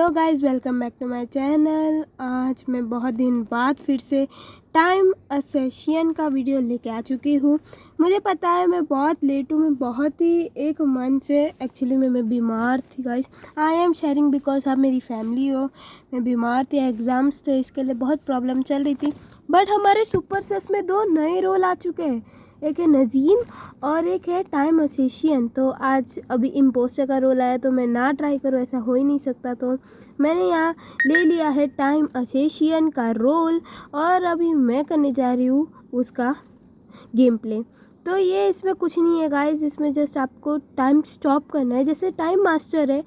Hello guys, welcome back to my channel. आज मैं बहुत दिन बाद फिर से टाइम असेशियन का वीडियो लेके आ चुकी हूँ। मुझे पता है मैं बहुत लेट हूँ। मैं बहुत ही एक मंथ से एक्चुअली मैं बीमार थी guys. I am sharing because आप मेरी फैमिली हो। मैं बीमार थी, एग्ज़ाम्स थे, इसके लिए बहुत प्रॉब्लम चल रही थी। बट हमारे सुपर सेस में 2 नए रोल आ चुके हैं, एक है नज़ीम और एक है टाइम असेशियन। तो आज अभी इम्पोस्टर का रोल आया तो मैं ना ट्राई करूँ, ऐसा हो ही नहीं सकता। तो मैंने यहाँ ले लिया है टाइम असेशियन का रोल और अभी मैं करने जा रही हूँ उसका गेम प्ले। तो ये इसमें कुछ नहीं है गाइस, इसमें जस्ट आपको टाइम स्टॉप करना है। जैसे टाइम मास्टर है,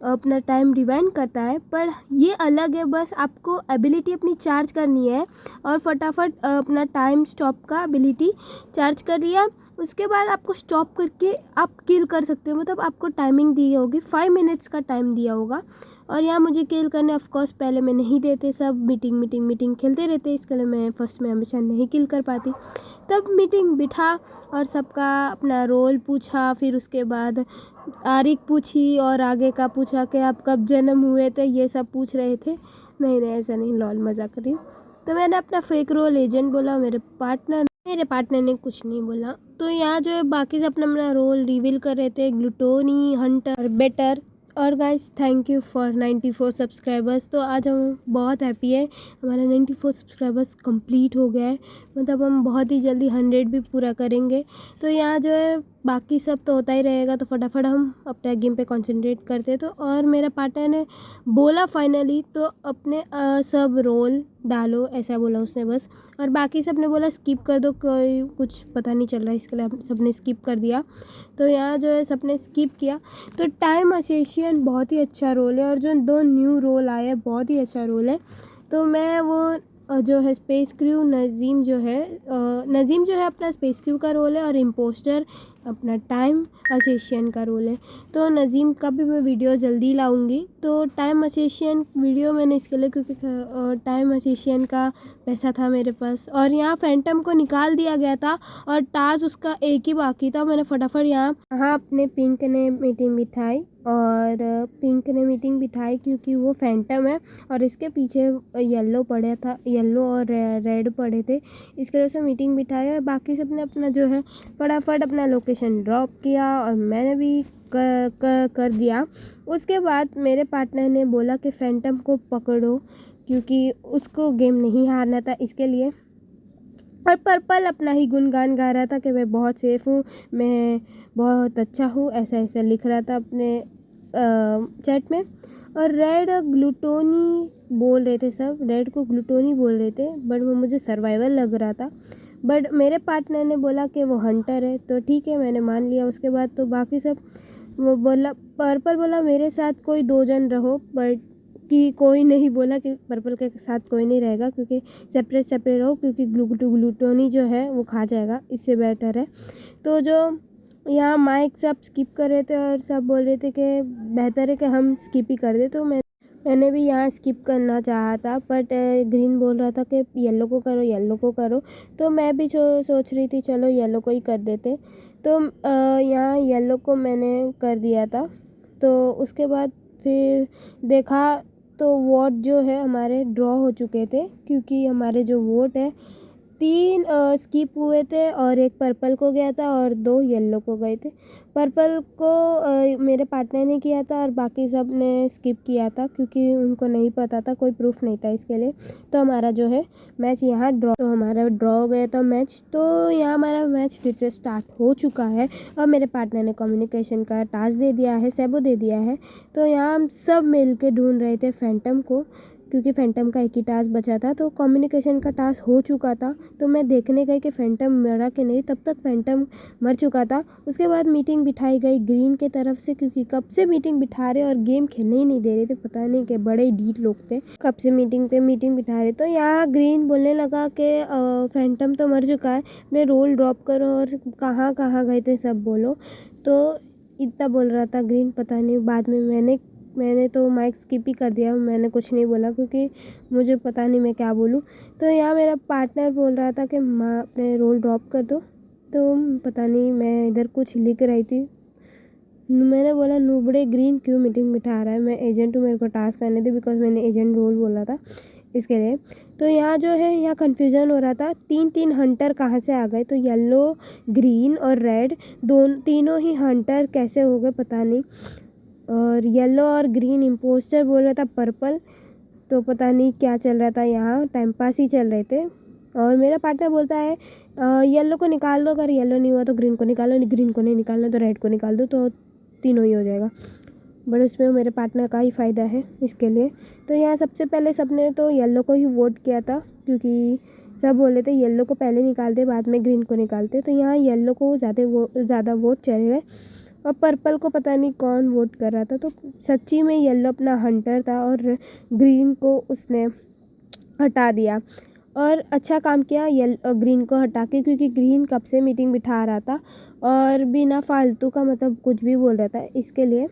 अपना टाइम रिवाइंड करता है, पर ये अलग है। बस आपको एबिलिटी अपनी चार्ज करनी है और फटाफट अपना टाइम स्टॉप का एबिलिटी चार्ज कर लिया। उसके बाद आपको स्टॉप करके आप किल कर सकते हो। मतलब आपको टाइमिंग दी होगी, 5 मिनट्स का टाइम दिया होगा और यहाँ मुझे किल करने ऑफकोर्स पहले मैं नहीं देते, सब मीटिंग खेलते रहते, इसके लिए मैं फर्स्ट में हमेशा नहीं किल कर पाती। तब मीटिंग बिठा और सबका अपना रोल पूछा, फिर उसके बाद तारीख पूछी और आगे का पूछा कि आप कब जन्म हुए थे, ये सब पूछ रहे थे। नहीं ऐसा नहीं, लॉल मज़ा कर रही हूँ। तो मैंने अपना फेक रोल एजेंट बोला, मेरे पार्टनर ने कुछ नहीं बोला। तो यहाँ जो है बाकी से अपना अपना रोल रिवील कर रहे थे, ग्लूटोनी, हंटर, बेटर। और guys thank you for 94 subscribers. तो आज हम बहुत हैप्पी है, हमारा 94 सब्सक्राइबर्स कंप्लीट हो गया है। मतलब हम बहुत ही जल्दी 100 भी पूरा करेंगे। तो यहाँ जो है बाकी सब तो होता ही रहेगा, तो फटाफट हम अपना गेम पे कंसंट्रेट करते। तो और मेरा पार्टनर ने बोला फाइनली तो अपने सब रोल डालो, ऐसा बोला उसने बस। और बाकी सब ने बोला स्किप कर दो, कोई कुछ पता नहीं चल रहा है, इसके लिए सब ने स्किप कर दिया। तो यहाँ जो है सब ने स्किप किया। तो टाइम असेशियन बहुत ही अच्छा रोल है और जो 2 न्यू रोल आए हैं बहुत ही अच्छा रोल है। तो मैं वो जो है स्पेस क्रू नज़ीम जो है अपना स्पेस क्रू का रोल है और इम्पोस्टर अपना टाइम असेशियन का रोल है। तो नज़ीम का भी मैं वीडियो जल्दी लाऊंगी। तो टाइम असेशियन वीडियो मैंने इसके लिए क्योंकि टाइम असेशियन का पैसा था मेरे पास और यहाँ फैंटम को निकाल दिया गया था और टास्क उसका एक ही बाकी था। मैंने फटाफट यहाँ अपने पिंक ने मीटिंग बिठाई और पिंक ने मीटिंग बिठाई क्योंकि वो फैंटम है और इसके पीछे येलो पड़े था, येलो और रेड पड़े थे, इसके वजह से मीटिंग बिठाई। और बाकी सबने अपना जो है फटाफट अपना लोकेशन ड्रॉप किया और मैंने भी कर दिया। उसके बाद मेरे पार्टनर ने बोला कि फैंटम को पकड़ो क्योंकि उसको गेम नहीं हारना था इसके लिए। और पर्पल अपना ही गुणगान गा रहा था कि मैं बहुत सेफ़ हूँ, मैं बहुत अच्छा हूँ, ऐसा ऐसा लिख रहा था अपने चैट में। और रेड ग्लूटोनी बोल रहे थे, सब रेड को ग्लूटोनी बोल रहे थे, बट वो मुझे सर्वाइवल लग रहा था। बट मेरे पार्टनर ने बोला कि वो हंटर है, तो ठीक है मैंने मान लिया। उसके बाद तो बाकी सब वो बोला, पर्पल बोला मेरे साथ कोई 2 जन रहो, बट कि कोई नहीं बोला कि पर्पल के साथ कोई नहीं रहेगा क्योंकि सेपरेट रहो, क्योंकि ग्लूटोनी जो है वो खा जाएगा, इससे बेटर है। तो जो यहाँ माइक सब स्किप कर रहे थे और सब बोल रहे थे कि बेहतर है कि हम स्किप ही कर दे। तो मैंने भी यहाँ स्किप करना चाहा था, बट ग्रीन बोल रहा था कि येलो को करो। तो मैं भी सोच रही थी चलो येलो को ही कर देते। तो यहाँ येलो को मैंने कर दिया था। तो उसके बाद फिर देखा तो वोट जो है हमारे ड्रॉ हो चुके थे क्योंकि हमारे जो वोट है 3 स्किप हुए थे और 1 पर्पल को गया था और 2 येलो को गए थे। पर्पल को मेरे पार्टनर ने किया था और बाकी सब ने स्किप किया था क्योंकि उनको नहीं पता था, कोई प्रूफ नहीं था इसके लिए। तो हमारा जो है मैच यहाँ ड्रॉ हो गया था मैच। तो यहाँ हमारा मैच फिर से स्टार्ट हो चुका है और मेरे पार्टनर ने कम्युनिकेशन का टास्क दे दिया है, सेबो दे दिया है। तो यहाँ हम सब मिल के ढूंढ रहे थे फैंटम को क्योंकि फैंटम का एक ही टास्क बचा था। तो कम्युनिकेशन का टास्क हो चुका था, तो मैं देखने गई कि फैंटम मरा कि नहीं, तब तक फैंटम मर चुका था। उसके बाद मीटिंग बिठाई गई ग्रीन के तरफ से क्योंकि कब से मीटिंग बिठा रहे और गेम खेलने ही नहीं दे रहे थे, पता नहीं कि बड़े ढीठ लोग थे, कब से मीटिंग बिठा रहे। तो यहाँ ग्रीन बोलने लगा कि फैंटम तो मर चुका है, अपने रोल ड्रॉप करो और कहाँ कहाँ गए थे सब बोलो। तो इतना बोल रहा था ग्रीन, पता नहीं बाद में मैंने तो माइक स्किप ही कर दिया, मैंने कुछ नहीं बोला क्योंकि मुझे पता नहीं मैं क्या बोलूँ। तो यहाँ मेरा पार्टनर बोल रहा था कि माँ अपने रोल ड्रॉप कर दो, तो पता नहीं मैं इधर कुछ लिख रही थी। मैंने बोला नुबड़े ग्रीन क्यों मीटिंग बिठा रहा है, मैं एजेंट हूँ, मेरे को टास्क करने थे, बिकॉज मैंने एजेंट रोल बोला था इसके लिए। तो यहाँ जो है यहाँ कन्फ्यूज़न हो रहा था, 3 हंटर कहाँ से आ गए। तो येलो, ग्रीन और रेड तीनों ही हंटर कैसे हो गए पता नहीं। और येलो और ग्रीन इम्पोस्टर बोल रहा था पर्पल, तो पता नहीं क्या चल रहा था, यहाँ टाइम पास ही चल रहे थे। और मेरा पार्टनर बोलता है येलो को निकाल दो, अगर येलो नहीं हुआ तो ग्रीन को निकालो, ग्रीन को नहीं निकालना तो रेड को निकाल दो, तो तीनों ही हो जाएगा। बट उसमें मेरे पार्टनर का ही फ़ायदा है इसके लिए। तो यहाँ सबसे पहले सबने तो येलो को ही वोट किया था, क्योंकि सब बोले थे येलो को पहले निकालते बाद में ग्रीन को निकालते। तो यहाँ येलो को ज़्यादा वोट चले गए, और पर्पल को पता नहीं कौन वोट कर रहा था। तो सच्ची में येलो अपना हंटर था और ग्रीन को उसने हटा दिया, और अच्छा काम किया ग्रीन को हटा के, क्योंकि ग्रीन कब से मीटिंग बिठा रहा था और बिना फालतू का मतलब कुछ भी बोल रहा था इसके लिए।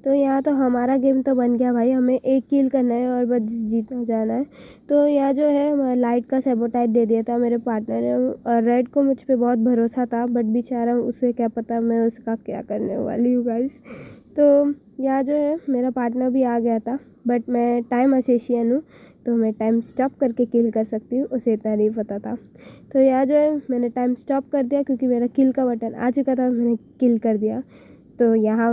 तो यहाँ तो हमारा गेम तो बन गया भाई, हमें एक किल करना है और बस जीतना जाना है। तो यहाँ जो है लाइट का सैबोटाइज दे दिया था मेरे पार्टनर ने, और रेड को मुझ पे बहुत भरोसा था, बट बेचारा उसे क्या पता मैं उसका क्या करने वाली हूँ गाइस। तो यहाँ जो है मेरा पार्टनर भी आ गया था, बट मैं टाइम असेशियन हूँ, तो मैं टाइम स्टॉप करके किल कर सकती हूँ, उसे इतना नहीं पता था। तो यहाँ जो है मैंने टाइम स्टॉप कर दिया, क्योंकि मेरा किल का बटन आ चुका था, मैंने किल कर दिया। तो यहाँ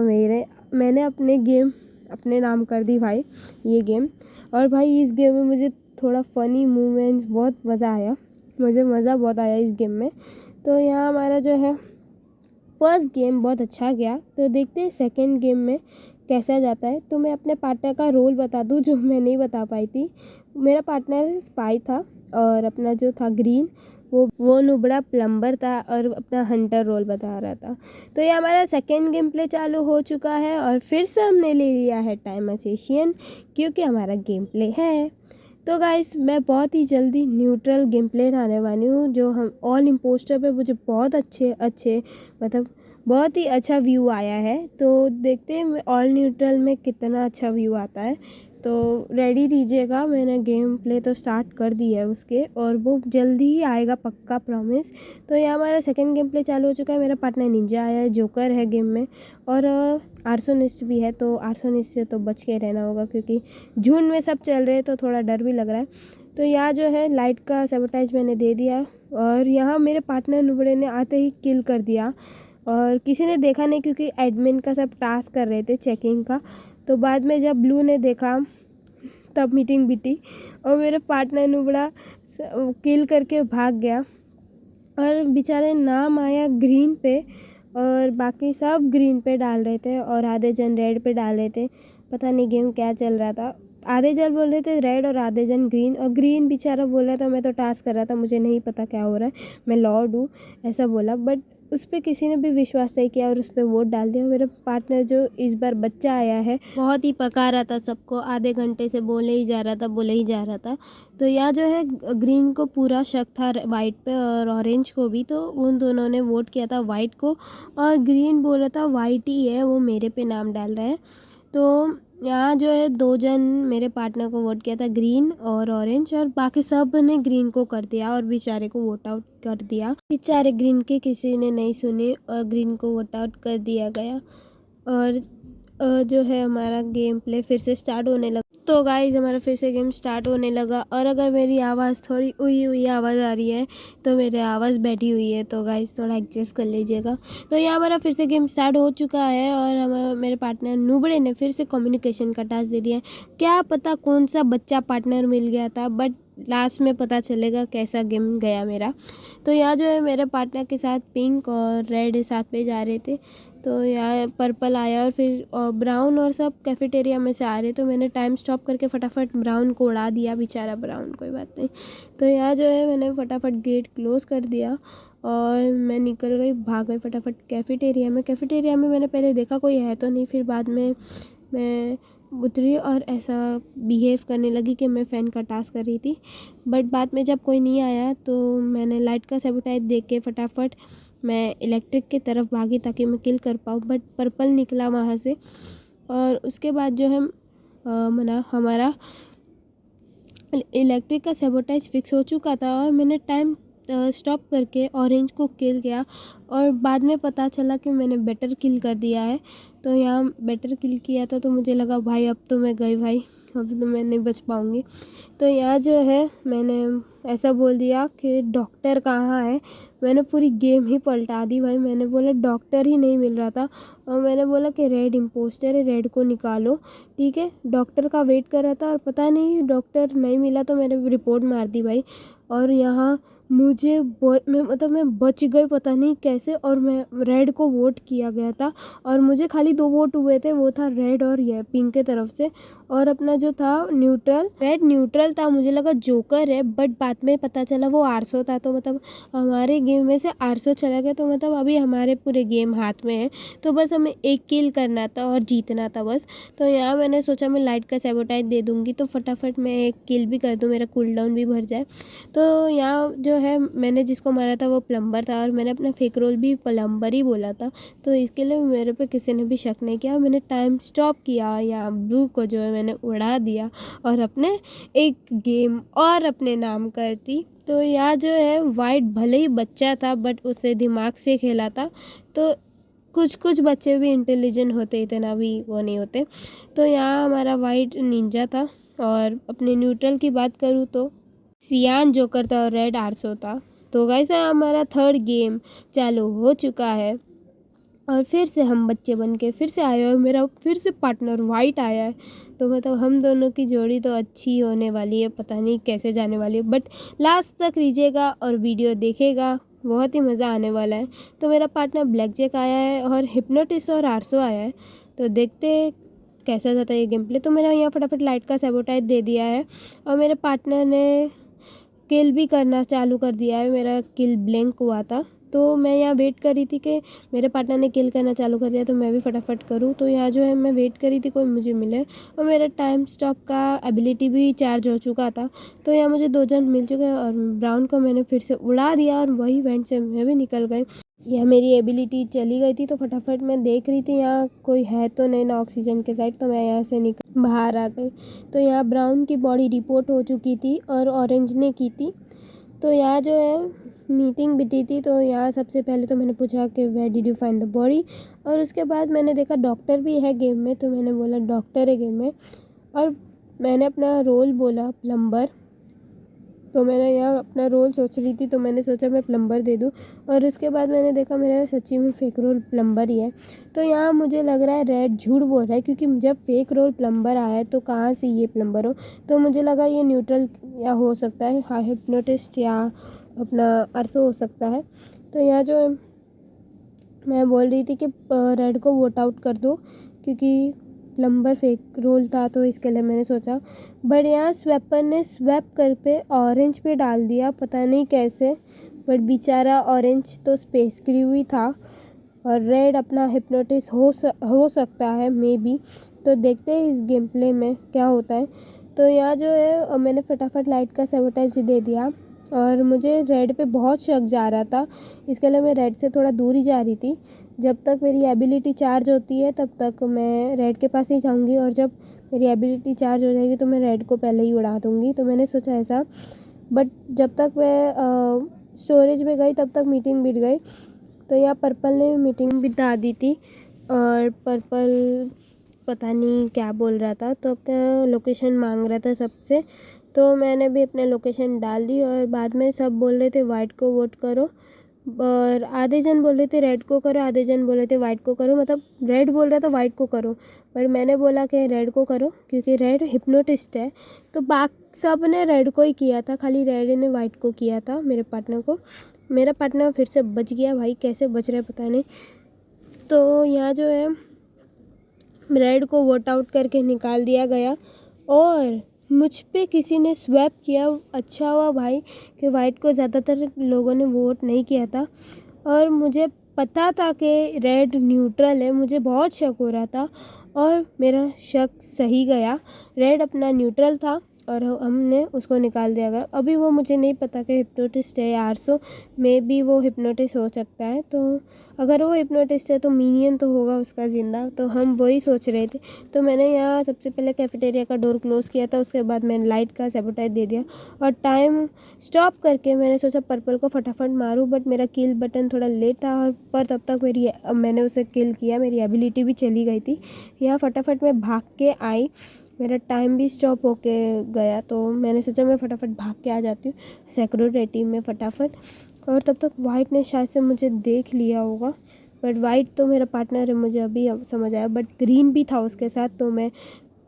मैंने अपने गेम अपने नाम कर दी भाई, ये गेम। और भाई इस गेम में मुझे थोड़ा फ़नी मूवमेंट्स, बहुत मज़ा आया, मुझे मज़ा बहुत आया इस गेम में। तो यहाँ हमारा जो है फर्स्ट गेम बहुत अच्छा गया, तो देखते हैं सेकंड गेम में कैसा जाता है। तो मैं अपने पार्टनर का रोल बता दूं जो मैं नहीं बता पाई थी। मेरा पार्टनर स्पाई था, और अपना जो था ग्रीन वो नुबड़ा प्लम्बर था, और अपना हंटर रोल बता रहा था। तो ये हमारा सेकंड गेम प्ले चालू हो चुका है, और फिर से हमने ले लिया है टाइम असेशियन, क्योंकि हमारा गेम प्ले है। तो गाइस मैं बहुत ही जल्दी न्यूट्रल गेम प्ले लाने वाली हूँ, जो हम ऑल इम्पोस्टर पे मुझे बहुत अच्छे मतलब बहुत ही अच्छा व्यू आया है। तो देखते हैं ऑल न्यूट्रल में कितना अच्छा व्यू आता है। तो रेडी दीजिएगा, मैंने गेम प्ले तो स्टार्ट कर दी है उसके, और वो जल्दी ही आएगा पक्का, प्रॉमिस। तो ये हमारा सेकंड गेम प्ले चालू हो चुका है। मेरा पार्टनर निंजा आया है, जोकर है गेम में, और आर्सोनिस्ट भी है। तो आर्सोनिस्ट से तो बच के रहना होगा, क्योंकि झुंड में सब चल रहे हैं, तो थोड़ा डर भी लग रहा है। तो यहाँ जो है लाइट का सैबोटाइज मैंने दे दिया, और यहाँ मेरे पार्टनर नुबड़े ने आते ही किल कर दिया, और किसी ने देखा नहीं, क्योंकि एडमिन का सब टास्क कर रहे थे चेकिंग का। तो बाद में जब ब्लू ने देखा तब मीटिंग बीती, और मेरे पार्टनर नुबड़ा किल करके भाग गया, और बेचारे नाम आया ग्रीन पे, और बाकी सब ग्रीन पे डाल रहे थे, और आधे जन रेड पे डाल रहे थे। पता नहीं गेम क्या चल रहा था, आधे जन बोल रहे थे रेड और आधे जन ग्रीन, और ग्रीन बेचारा बोल रहा था मैं तो टास्क कर रहा था, मुझे नहीं पता क्या हो रहा है, मैं लॉर्ड हूँ, ऐसा बोला। बट उस पर किसी ने भी विश्वास नहीं किया, और उस पर वोट डाल दिया। मेरा पार्टनर जो इस बार बच्चा आया है, बहुत ही पका रहा था सबको, आधे घंटे से बोले ही जा रहा था। तो यहाँ जो है ग्रीन को पूरा शक था वाइट पे, और ऑरेंज को भी, तो उन दोनों ने वोट किया था वाइट को, और ग्रीन बोल रहा था वाइट ही है, वो मेरे पे नाम डाल रहा है। तो यहाँ जो है 2 जन मेरे पार्टनर को वोट किया था, ग्रीन और ऑरेंज, और बाकी सब ने ग्रीन को कर दिया, और बेचारे को वोट आउट कर दिया। बेचारे ग्रीन की किसी ने नहीं सुनी, और ग्रीन को वोट आउट कर दिया गया। और जो है हमारा गेम प्ले फिर से स्टार्ट होने लगा। तो गाइस हमारा फिर से गेम स्टार्ट होने लगा, और अगर मेरी आवाज़ थोड़ी हुई आवाज़ आ रही है, तो मेरी आवाज़ बैठी हुई है, तो गाइस थोड़ा एडजस्ट कर लीजिएगा। तो यहाँ हमारा फिर से गेम स्टार्ट हो चुका है, और मेरे पार्टनर नुबड़े ने फिर से कम्युनिकेशन का टास्क दे दिया है। क्या पता कौन सा बच्चा पार्टनर मिल गया था, बट लास्ट में पता चलेगा कैसा गेम गया मेरा। तो यहाँ जो है मेरे पार्टनर के साथ पिंक और रेड साथ में जा रहे थे, तो यहाँ पर्पल आया, और फिर ब्राउन और सब कैफेटेरिया में से आ रहे, तो मैंने टाइम स्टॉप करके फटाफट ब्राउन को उड़ा दिया, बेचारा ब्राउन, कोई बात नहीं। तो यहाँ जो है मैंने फटाफट गेट क्लोज़ कर दिया, और मैं निकल गई, भाग गई फटाफट कैफेटेरिया में मैंने पहले देखा कोई है तो नहीं, फिर बाद में मैं उतरी और ऐसा बिहेव करने लगी कि मैं फ़ैन का टास्क कर रही थी। बट बाद में जब कोई नहीं आया, तो मैंने लाइट का सैबोटाइज देख के फटाफट मैं इलेक्ट्रिक की तरफ भागी, ताकि मैं किल कर पाऊँ, बट पर्पल निकला वहाँ से। और उसके बाद जो है हमारा इलेक्ट्रिक का सैबोटाइज फिक्स हो चुका था, और मैंने टाइम स्टॉप करके ऑरेंज को किल किया और बाद में पता चला कि मैंने बेटर किल कर दिया है। तो यहाँ बेटर किल किया था तो मुझे लगा भाई अब तो मैं गई भाई, अब तो मैं नहीं बच पाऊँगी। तो यहाँ जो है मैंने ऐसा बोल दिया कि डॉक्टर कहाँ है। मैंने पूरी गेम ही पलटा दी भाई। मैंने बोला डॉक्टर ही नहीं मिल रहा था और मैंने बोला कि रेड इम्पोस्टर है, रेड को निकालो। ठीक है, डॉक्टर का वेट कर रहा था और पता नहीं डॉक्टर नहीं मिला तो मैंने रिपोर्ट मार दी भाई। और यहाँ मुझे मैं बच गई पता नहीं कैसे, और मैं रेड को वोट किया गया था और मुझे खाली 2 वोट हुए थे, वो था रेड और ये पिंक के तरफ से। और अपना जो था न्यूट्रल, रेड न्यूट्रल था, मुझे लगा जोकर है बट बाद में पता चला वो आरसो था। तो मतलब हमारे गेम में से आरसो चला गया, तो मतलब अभी हमारे पूरे गेम हाथ में है। तो बस हमें एक किल करना था और जीतना था बस। तो यहाँ मैंने सोचा मैं लाइट का सैबोटाइज दे दूँगी तो फटाफट मैं एक किल भी कर दूँ, मेरा कूल डाउन भी भर जाए। तो यहाँ जो है मैंने जिसको मारा था वो प्लम्बर था और मैंने अपना फेक रोल भी प्लम्बर ही बोला था। तो इसके लिए मेरे पे किसी ने भी शक नहीं किया। मैंने टाइम स्टॉप किया, यहाँ ब्लू को जो है मैंने उड़ा दिया और अपने एक गेम और अपने नाम कर दी। तो यहाँ जो है वाइट भले ही बच्चा था बट उसने दिमाग से खेला था। तो कुछ बच्चे भी इंटेलिजेंट होते, इतना भी वो नहीं होते। तो यहाँ हमारा वाइट निंजा था। और अपने न्यूट्रल की बात करूँ तो सियान जोकर था और रेड आरसो था। तो गाइस हमारा थर्ड गेम चालू हो चुका है और फिर से हम बच्चे बन के फिर से आए और मेरा फिर से पार्टनर वाइट आया है। तो मतलब हम दोनों की जोड़ी तो अच्छी होने वाली है, पता नहीं कैसे जाने वाली है, बट लास्ट तक लीजिएगा और वीडियो देखेगा, बहुत ही मज़ा आने वाला है। तो मेरा पार्टनर ब्लैक जैक आया है और हिप्नोटिस और आरसो आया है। तो देखते कैसा जाता है ये गेम प्ले। तो मैंने यहाँ फटाफट लाइट का सैबोटाइज दे दिया है और मेरे पार्टनर ने किल भी करना चालू कर दिया है। मेरा किल ब्लैंक हुआ था तो मैं यहाँ वेट कर रही थी कि मेरे पार्टनर ने किल करना चालू कर दिया तो मैं भी फटाफट करूँ। तो यहाँ जो है मैं वेट कर रही थी कोई मुझे मिले और मेरा टाइम स्टॉप का एबिलिटी भी चार्ज हो चुका था। तो यहाँ मुझे 2 जन मिल चुके हैं और ब्राउन को मैंने फिर से उड़ा दिया और वही वेंट से मैं भी निकल गई। यह मेरी एबिलिटी चली गई थी तो फटाफट मैं देख रही थी यहाँ कोई है तो नहीं ना ऑक्सीजन के साइड, तो मैं यहाँ से निकल बाहर आ गई। तो यहाँ ब्राउन की बॉडी रिपोर्ट हो चुकी थी और ऑरेंज ने की थी। तो यहाँ जो है मीटिंग बिती थी। तो यहाँ सबसे पहले तो मैंने पूछा कि where did you find the body, और उसके बाद मैंने देखा डॉक्टर भी है गेम में तो मैंने बोला डॉक्टर है गेम में, और मैंने अपना रोल बोला प्लम्बर। तो मैंने यहाँ अपना रोल सोच रही थी तो मैंने सोचा मैं प्लम्बर दे दूँ, और उसके बाद मैंने देखा मेरा सच्ची में फेक रोल प्लम्बर ही है। तो यहाँ मुझे लग रहा है रेड झूठ बोल रहा है क्योंकि जब फेक रोल प्लम्बर आया है तो कहाँ से ये प्लम्बर हो। तो मुझे लगा ये न्यूट्रल या हो सकता है हाँ हिप्नोटिस्ट या अपना आरसो हो सकता है। तो यहाँ जो मैं बोल रही थी कि रेड को वोट आउट कर दो क्योंकि प्लम्बर फेक रोल था तो इसके लिए मैंने सोचा। बट यहाँ स्वैपर ने स्वैप कर पे ऑरेंज पे डाल दिया, पता नहीं कैसे, बट बेचारा ऑरेंज तो स्पेस क्रू ही था और रेड अपना हिप्नोटिस हो सकता है मे बी। तो देखते हैं इस गेम प्ले में क्या होता है। तो यहाँ जो है मैंने फटाफट लाइट का सैबोटाइज दे दिया और मुझे रेड पे बहुत शक जा रहा था, इसके लिए मैं रेड से थोड़ा दूर ही जा रही थी। जब तक मेरी एबिलिटी चार्ज होती है तब तक मैं रेड के पास ही जाऊंगी और जब मेरी एबिलिटी चार्ज हो जाएगी तो मैं रेड को पहले ही उड़ा दूंगी। तो मैंने सोचा ऐसा, बट जब तक मैं स्टोरेज में गई तब तक मीटिंग बीत गई। तो यहाँ पर्पल ने मीटिंग बिता दी थी और पर्पल पता नहीं क्या बोल रहा था तो अपना लोकेशन मांग रहा था सबसे। तो मैंने भी अपने लोकेशन डाल दी और बाद में सब बोल रहे थे वाइट को वोट करो, और आधे जन बोल रहे थे रेड को करो, आधे जन बोल रहे थे वाइट को करो, मतलब रेड बोल रहा था वाइट को करो, पर मैंने बोला कि रेड को करो क्योंकि रेड हिप्नोटिस्ट है। तो बाकी सब ने रेड को ही किया था, खाली रेड ने वाइट को किया था मेरे पार्टनर को। मेरा पार्टनर फिर से बच गया भाई, कैसे बच रहा है पता नहीं। तो यहाँ जो है रेड को वोट आउट करके निकाल दिया गया और मुझ पे किसी ने स्वैप किया। अच्छा हुआ भाई कि वाइट को ज़्यादातर लोगों ने वोट नहीं किया था और मुझे पता था कि रेड न्यूट्रल है, मुझे बहुत शक हो रहा था और मेरा शक सही गया। रेड अपना न्यूट्रल था और हमने उसको निकाल दिया गया। अभी वो मुझे नहीं पता कि हिप्नोटिस्ट है या आरसो, मे बी वो हिप्नोटिस्ट हो सकता है। तो अगर वो हिप्नोटिस्ट है तो मिनियन तो होगा उसका ज़िंदा, तो हम वही सोच रहे थे। तो मैंने यहाँ सबसे पहले कैफेटेरिया का डोर क्लोज़ किया था, उसके बाद मैंने लाइट का सैबोटाइज दे दिया और टाइम स्टॉप करके मैंने सोचा पर्पल को फटाफट मारूं, बट मेरा किल बटन थोड़ा लेट था और पर तब तक मैंने उसे किल किया, मेरी एबिलिटी भी चली गई थी। यहाँ फटाफट मैं भाग के आई, मेरा टाइम भी स्टॉप होके गया, तो मैंने सोचा मैं फटाफट भाग के आ जाती हूँ सिक्योरिटी में फटाफट। और तब तक वाइट ने शायद से मुझे देख लिया होगा, बट वाइट तो मेरा पार्टनर है, मुझे अभी अब समझ आया, बट ग्रीन भी था उसके साथ। तो मैं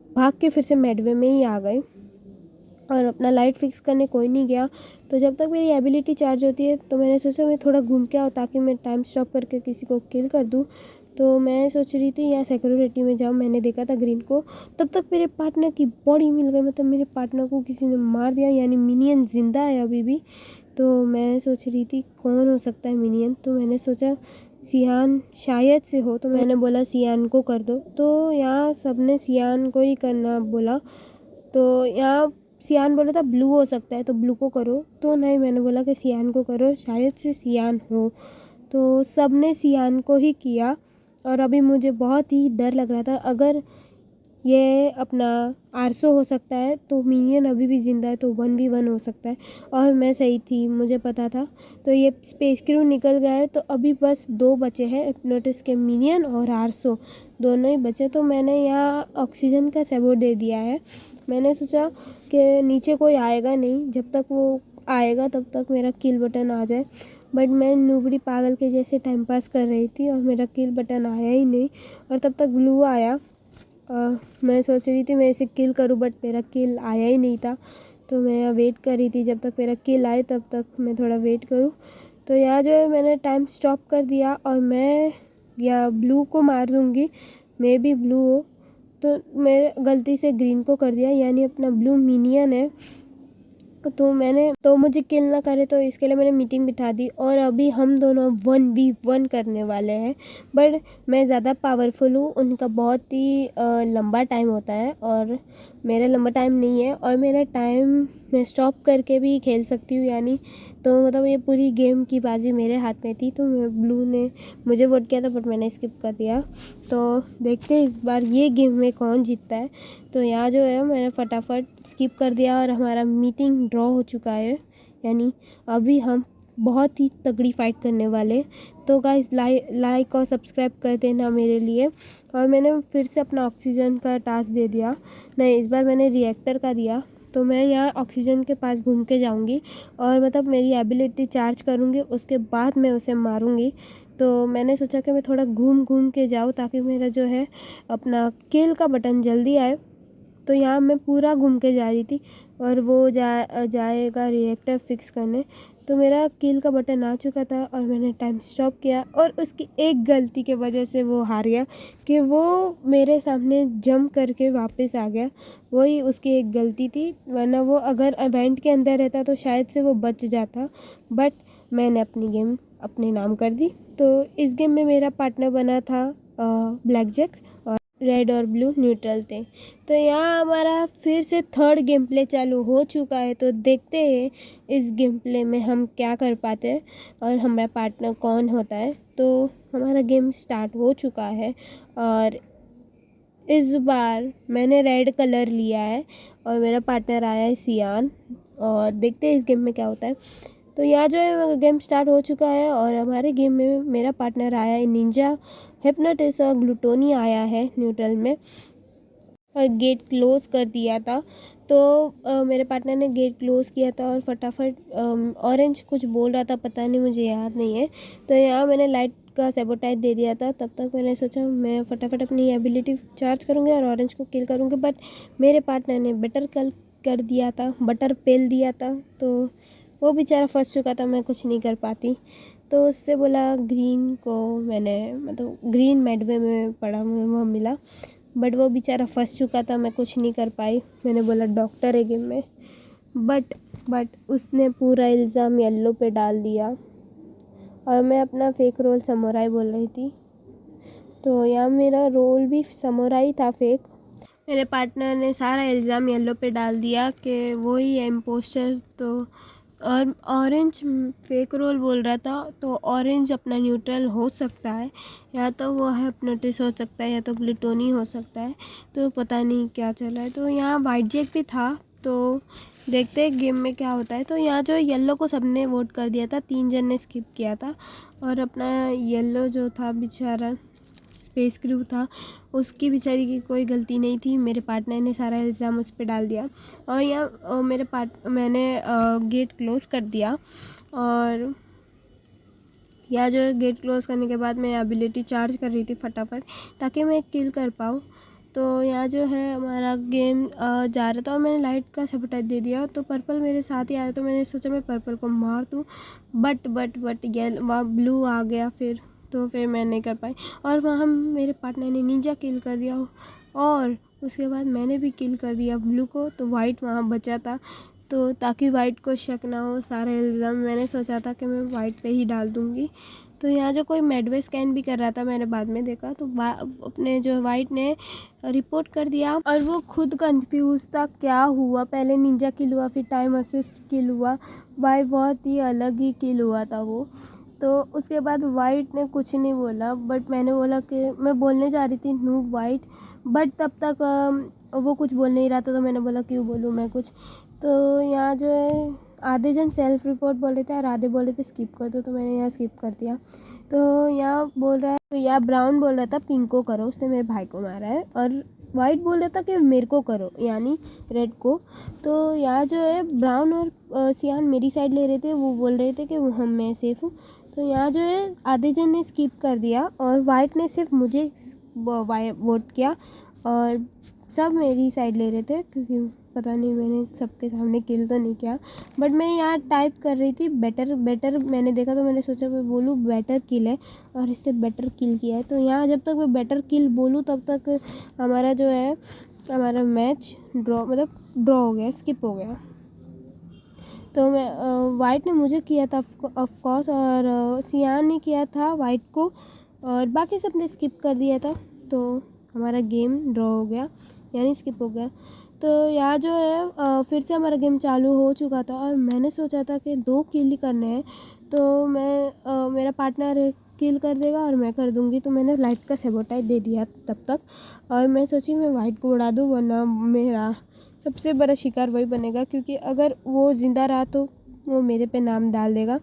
भाग के फिर से मेडवे में ही आ गई और अपना लाइट फिक्स करने कोई नहीं गया। तो जब तक मेरी एबिलिटी चार्ज होती है तो मैंने सोचा मैं थोड़ा घूम के आऊँ ताकि मैं टाइम स्टॉप करके किसी को किल कर दूँ। तो मैं सोच रही थी यहाँ सिक्योरिटी में जाऊँ, मैंने देखा था ग्रीन को, तब तक मेरे पार्टनर की बॉडी मिल गई, मतलब मेरे पार्टनर को किसी ने मार दिया, यानी मिनियन ज़िंदा है अभी भी। तो मैं सोच रही थी कौन हो सकता है मिनियन, तो मैंने सोचा सियान शायद से हो, तो मैंने बोला सियान को कर दो। तो यहाँ सबने सियान को ही करना बोला, तो यहाँ सियान बोला था ब्लू हो सकता है तो ब्लू को करो, तो नहीं, मैंने बोला कि सियान को करो, शायद से सियान हो। तो सब ने सियान को ही किया और अभी मुझे बहुत ही डर लग रहा था, अगर ये अपना आरसो हो सकता है तो मिनियन अभी भी ज़िंदा है, तो 1v1 हो सकता है। और मैं सही थी, मुझे पता था। तो ये स्पेस क्रू निकल गया है, तो अभी बस 2 बचे हैं, हिप्नोटिस के मिनियन और आरसो दोनों ही बचे। तो मैंने यहाँ ऑक्सीजन का सेबो दे दिया है। मैंने सोचा कि नीचे कोई आएगा नहीं, जब तक वो आएगा तब तक मेरा किल बटन आ जाए, बट मैं नूबड़ी पागल के जैसे टाइम पास कर रही थी और मेरा किल बटन आया ही नहीं। और तब तक ब्लू आया, मैं सोच रही थी मैं इसे किल करूं, बट मेरा किल आया ही नहीं था। तो मैं वेट कर रही थी जब तक मेरा किल आए, तब तक मैं थोड़ा वेट करूं। तो यहाँ जो है मैंने टाइम स्टॉप कर दिया और मैं या ब्लू को मार दूंगी, मे बी ब्लू हो, तो मैं गलती से ग्रीन को कर दिया, यानी अपना ब्लू मिनियन है। तो मुझे किल ना करे, तो इसके लिए मैंने मीटिंग बिठा दी और अभी हम दोनों 1v1 करने वाले हैं। बट मैं ज़्यादा पावरफुल हूँ, उनका बहुत ही लंबा टाइम होता है और मेरा लंबा टाइम नहीं है, और मेरा टाइम मैं स्टॉप करके भी खेल सकती हूँ, यानी तो मतलब ये पूरी गेम की बाजी मेरे हाथ में थी। तो ब्लू ने मुझे वोट किया था, बट मैंने स्किप कर दिया। तो देखते हैं इस बार ये गेम में कौन जीतता है। तो यहाँ जो है मैंने फटाफट स्किप कर दिया और हमारा मीटिंग ड्रॉ हो चुका है, यानी अभी हम बहुत ही तगड़ी फाइट करने वाले। तो गाइस लाइक और सब्सक्राइब कर देना मेरे लिए। और मैंने फिर से अपना ऑक्सीजन का टास्क दे दिया, नहीं इस बार मैंने रिएक्टर का दिया। तो मैं यहाँ ऑक्सीजन के पास घूम के जाऊँगी और मतलब मेरी एबिलिटी चार्ज करूँगी, उसके बाद मैं उसे मारूँगी। तो मैंने सोचा कि मैं थोड़ा घूम घूम के जाऊँ ताकि मेरा जो है अपना किल का बटन जल्दी आए। तो यहाँ मैं पूरा घूम के जा रही थी और वो जाएगा रिएक्टर फिक्स करने। तो मेरा किल का बटन आ चुका था और मैंने टाइम स्टॉप किया, और उसकी एक गलती के वजह से वो हार गया कि वो मेरे सामने जंप करके वापस आ गया। वही उसकी एक गलती थी, वरना वो अगर इवेंट के अंदर रहता तो शायद से वो बच जाता। बट मैंने अपनी गेम अपने नाम कर दी। तो इस गेम में मेरा पार्टनर बना था ब्लैक जैक, और रेड और ब्लू न्यूट्रल थे। तो यहाँ हमारा फिर से थर्ड गेम प्ले चालू हो चुका है। तो देखते हैं इस गेम प्ले में हम क्या कर पाते हैं और हमारा पार्टनर कौन होता है। तो हमारा गेम स्टार्ट हो चुका है और इस बार मैंने रेड कलर लिया है और मेरा पार्टनर आया है सियान, और देखते हैं इस गेम में क्या होता है। तो यहाँ जो है गेम स्टार्ट हो चुका है और हमारे गेम में मेरा पार्टनर आया है निंजा, हिप्नोटिस और ग्लूटोनी आया है न्यूट्रल में, और गेट क्लोज़ कर दिया था। तो मेरे पार्टनर ने गेट क्लोज़ किया था और फटाफट ऑरेंज कुछ बोल रहा था, पता नहीं, मुझे याद नहीं है। तो यहाँ मैंने लाइट का सैबोटाइज दे दिया था। तब तक मैंने सोचा मैं फटाफट अपनी एबिलिटी चार्ज करूँगी और ऑरेंज को किल करूँगी, बट मेरे पार्टनर ने बटर कर दिया था, बटर पेल दिया था। तो वो बेचारा फंस चुका था, मैं कुछ नहीं कर पाती। तो उससे बोला ग्रीन को, मैंने मतलब ग्रीन मेडवे में पड़ा मुझे वो मिला, बट वो बेचारा फंस चुका था, मैं कुछ नहीं कर पाई। मैंने बोला डॉक्टर है गेम में, बट उसने पूरा इल्ज़ाम येल्लो पे डाल दिया और मैं अपना फेक रोल समुराई बोल रही थी। तो यहाँ मेरा रोल भी समुराई था फेक, मेरे पार्टनर ने सारा इल्ज़ाम येलो पे डाल दिया कि वो ही है इम्पोस्टर। तो और ऑरेंज फेक रोल बोल रहा था, तो ऑरेंज अपना न्यूट्रल हो सकता है, या तो वो है हिप्नोटिस हो सकता है, या तो ग्लूटोनी हो सकता है। तो पता नहीं क्या चल रहा है। तो यहाँ वाइट जैक भी था, तो देखते हैं गेम में क्या होता है। तो यहाँ जो येलो को सबने वोट कर दिया था, 3 जन ने स्किप किया था, और अपना येलो जो था बेचारा स्पेस क्रू था, उसकी बेचारी की कोई गलती नहीं थी। मेरे पार्टनर ने सारा इल्ज़ाम उस पर डाल दिया। और यहाँ मैंने गेट क्लोज़ कर दिया, और या जो है गेट क्लोज़ करने के बाद मैं एबिलिटी चार्ज कर रही थी फटाफट, ताकि मैं किल कर पाऊँ। तो यहाँ जो है हमारा गेम जा रहा था, और मैंने लाइट का सैबोटाइज दे दिया। तो पर्पल मेरे साथ ही आया, तो मैंने सोचा मैं पर्पल को मार दूँ, बट येलो वहाँ ब्लू आ गया फिर। तो फिर मैं नहीं कर पाई, और वहाँ मेरे पार्टनर ने निंजा किल कर दिया, और उसके बाद मैंने भी किल कर दिया ब्लू को। तो वाइट वहाँ बचा था, तो ताकि वाइट को शक ना हो, सारा इल्ज़ाम मैंने सोचा था कि मैं वाइट पे ही डाल दूँगी। तो यहाँ जो कोई मेडवे स्कैन भी कर रहा था, मैंने बाद में देखा, तो अपने जो वाइट ने रिपोर्ट कर दिया, और वो खुद कंफ्यूज था क्या हुआ। पहले निंजा किल हुआ, फिर टाइम असिस्ट किल हुआ, भाई बहुत ही अलग ही किल हुआ था वो। तो उसके बाद वाइट ने कुछ नहीं बोला, बट मैंने बोला कि मैं बोलने जा रही थी नूब वाइट, बट तब तक वो कुछ बोल नहीं रहा था, तो मैंने बोला क्यों बोलूँ मैं कुछ। तो यहाँ जो है आधे जन सेल्फ रिपोर्ट बोल रहे थे, और आधे बोल रहे थे स्किप कर दो, तो मैंने यहाँ स्किप कर दिया। तो यहाँ बोल रहा है, तो यहाँ ब्राउन बोल रहा था पिंक को करो, उसने मेरे भाई को मारा है, और वाइट बोल रहा था कि मेरे को करो, यानी रेड को। तो यहाँ जो है ब्राउन और सियान मेरी साइड ले रहे थे, वो बोल रहे थे कि मैं सेफ़ हूँ। तो यहाँ जो है आधे जन ने स्किप कर दिया, और वाइट ने सिर्फ मुझे वोट किया, और सब मेरी साइड ले रहे थे, क्योंकि पता नहीं मैंने सबके सामने किल तो नहीं किया। बट मैं यहाँ टाइप कर रही थी बेटर मैंने देखा, तो मैंने सोचा मैं बोलूँ बेटर किल है, और इससे बेटर किल किया है। तो यहाँ जब तक मैं बेटर किल बोलूँ, तब तक हमारा जो है हमारा मैच ड्रॉ हो गया, स्किप हो गया। तो मैं वाइट ने मुझे किया था ऑफ कोर्स, और सियान ने किया था वाइट को, और बाकी सब ने स्किप कर दिया था। तो हमारा गेम ड्रॉ हो गया, यानी स्किप हो गया। तो यहाँ जो है फिर से हमारा गेम चालू हो चुका था, और मैंने सोचा था कि 2 किल ही करने हैं। तो मेरा पार्टनर एक किल कर देगा और मैं कर दूंगी। तो मैंने लाइट का सैबोटाइज दे दिया तब तक, और मैं सोची मैं वाइट को उड़ा दूँ, वरना मेरा सबसे बड़ा शिकार वही बनेगा, क्योंकि अगर वो ज़िंदा रहा तो वो मेरे पे नाम डाल देगा।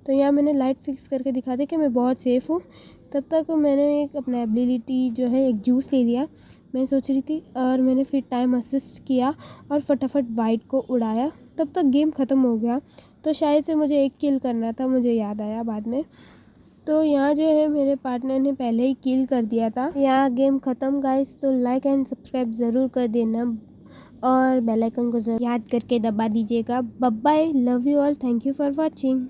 तो यहाँ मैंने लाइट फिक्स करके दिखा दी कि मैं बहुत सेफ़ हूँ। तब तक मैंने एक अपना एबिलिटी जो है एक जूस ले लिया, मैं सोच रही थी, और मैंने फिर टाइम असिस्ट किया और फटाफट वाइट को उड़ाया। तब तक गेम ख़त्म हो गया। तो शायद से मुझे एक किल करना था, मुझे याद आया बाद में। तो यहाँ जो है मेरे पार्टनर ने पहले ही किल कर दिया था। यहाँ गेम ख़त्म गाइस। तो लाइक एंड सब्सक्राइब ज़रूर कर देना, और बेल आइकन को ज़रूर याद करके दबा दीजिएगा। Bye bye, love you all, thank you for watching.